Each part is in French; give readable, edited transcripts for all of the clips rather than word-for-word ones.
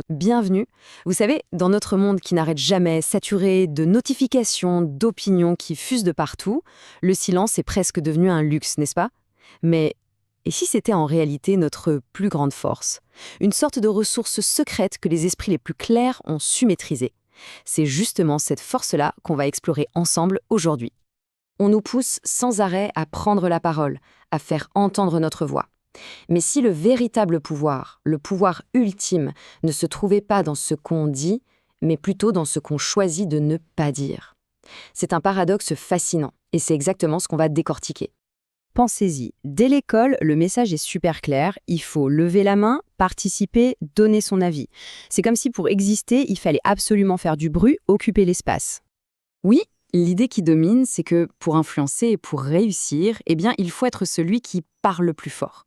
Bienvenue. Vous savez, dans notre monde qui n'arrête jamais, saturé de notifications, d'opinions qui fusent de partout, le silence est presque devenu un luxe, n'est-ce pas? Mais et si c'était en réalité notre plus grande force? Une sorte de ressource secrète que les esprits les plus clairs ont su maîtriser. C'est justement cette force-là qu'on va explorer ensemble aujourd'hui. On nous pousse sans arrêt à prendre la parole, à faire entendre notre voix. Mais si le véritable pouvoir, le pouvoir ultime, ne se trouvait pas dans ce qu'on dit, mais plutôt dans ce qu'on choisit de ne pas dire. C'est un paradoxe fascinant, et c'est exactement ce qu'on va décortiquer. Pensez-y, dès l'école, le message est super clair, il faut lever la main, participer, donner son avis. C'est comme si pour exister, il fallait absolument faire du bruit, occuper l'espace. Oui, l'idée qui domine, c'est que pour influencer et pour réussir, eh bien, il faut être celui qui parle le plus fort.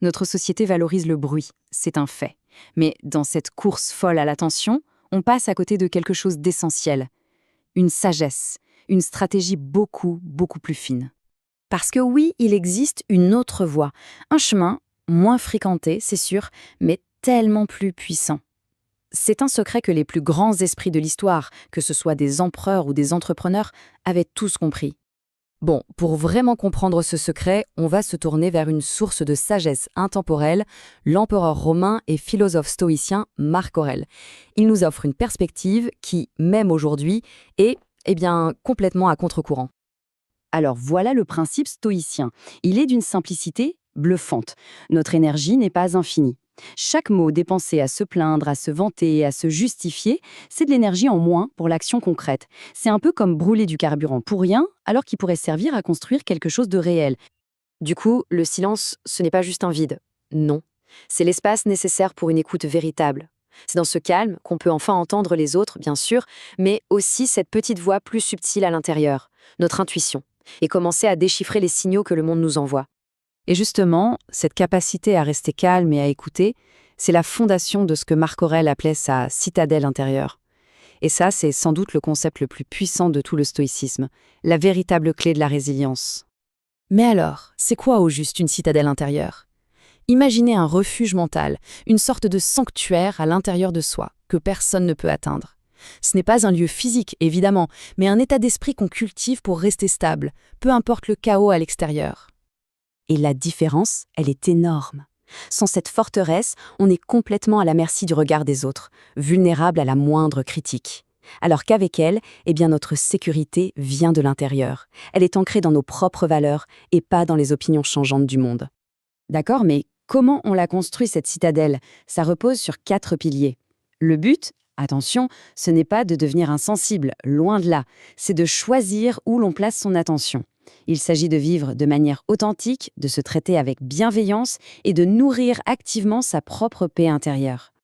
Notre société valorise le bruit, c'est un fait. Mais dans cette course folle à l'attention, on passe à côté de quelque chose d'essentiel. Une sagesse, une stratégie beaucoup plus fine. Parce que oui, il existe une autre voie, un chemin moins fréquenté, c'est sûr, mais tellement plus puissant. C'est un secret que les plus grands esprits de l'histoire, que ce soit des empereurs ou des entrepreneurs, avaient tous compris. Bon, pour vraiment comprendre ce secret, on va se tourner vers une source de sagesse intemporelle, l'empereur romain et philosophe stoïcien Marc Aurèle. Il nous offre une perspective qui, même aujourd'hui, est, complètement à contre-courant. Alors voilà le principe stoïcien. Il est d'une simplicité bluffante. Notre énergie n'est pas infinie. Chaque mot dépensé à se plaindre, à se vanter, à se justifier, c'est de l'énergie en moins pour l'action concrète. C'est un peu comme brûler du carburant pour rien, alors qu'il pourrait servir à construire quelque chose de réel. Du coup, le silence, ce n'est pas juste un vide. Non. C'est l'espace nécessaire pour une écoute véritable. C'est dans ce calme qu'on peut enfin entendre les autres, bien sûr, mais aussi cette petite voix plus subtile à l'intérieur, notre intuition, et commencer à déchiffrer les signaux que le monde nous envoie. Et justement, cette capacité à rester calme et à écouter, c'est la fondation de ce que Marc Aurèle appelait sa citadelle intérieure. Et ça, c'est sans doute le concept le plus puissant de tout le stoïcisme, la véritable clé de la résilience. Mais alors, c'est quoi au juste une citadelle intérieure? Imaginez un refuge mental, une sorte de sanctuaire à l'intérieur de soi, que personne ne peut atteindre. Ce n'est pas un lieu physique, évidemment, mais un état d'esprit qu'on cultive pour rester stable, peu importe le chaos à l'extérieur. Et la différence, elle est énorme. Sans cette forteresse, on est complètement à la merci du regard des autres, vulnérable à la moindre critique. Alors qu'avec elle, notre sécurité vient de l'intérieur. Elle est ancrée dans nos propres valeurs et pas dans les opinions changeantes du monde. D'accord, mais comment on la construit cette citadelle? Ça repose sur 4 piliers. Le but, attention, ce n'est pas de devenir insensible, loin de là. C'est de choisir où l'on place son attention. Il s'agit de vivre de manière authentique, de se traiter avec bienveillance et de nourrir activement sa propre paix intérieure.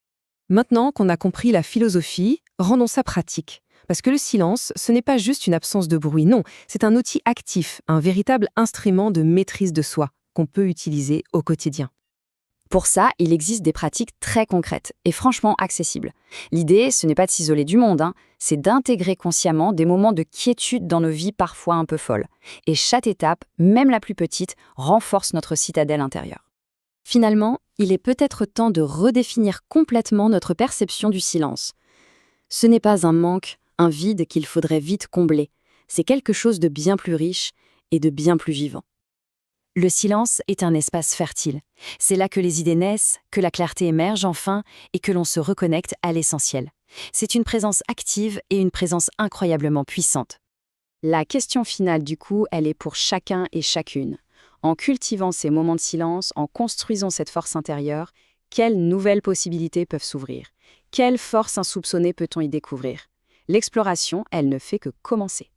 Maintenant qu'on a compris la philosophie, rendons ça pratique. Parce que le silence, ce n'est pas juste une absence de bruit, non, c'est un outil actif, un véritable instrument de maîtrise de soi qu'on peut utiliser au quotidien. Pour ça, il existe des pratiques très concrètes et franchement accessibles. L'idée, ce n'est pas de s'isoler du monde, c'est d'intégrer consciemment des moments de quiétude dans nos vies parfois un peu folles. Et chaque étape, même la plus petite, renforce notre citadelle intérieure. Finalement, il est peut-être temps de redéfinir complètement notre perception du silence. Ce n'est pas un manque, un vide qu'il faudrait vite combler. C'est quelque chose de bien plus riche et de bien plus vivant. Le silence est un espace fertile. C'est là que les idées naissent, que la clarté émerge enfin et que l'on se reconnecte à l'essentiel. C'est une présence active et une présence incroyablement puissante. La question finale du coup, elle est pour chacun et chacune. En cultivant ces moments de silence, en construisant cette force intérieure, quelles nouvelles possibilités peuvent s'ouvrir? Quelle force insoupçonnée peut-on y découvrir? L'exploration, elle ne fait que commencer.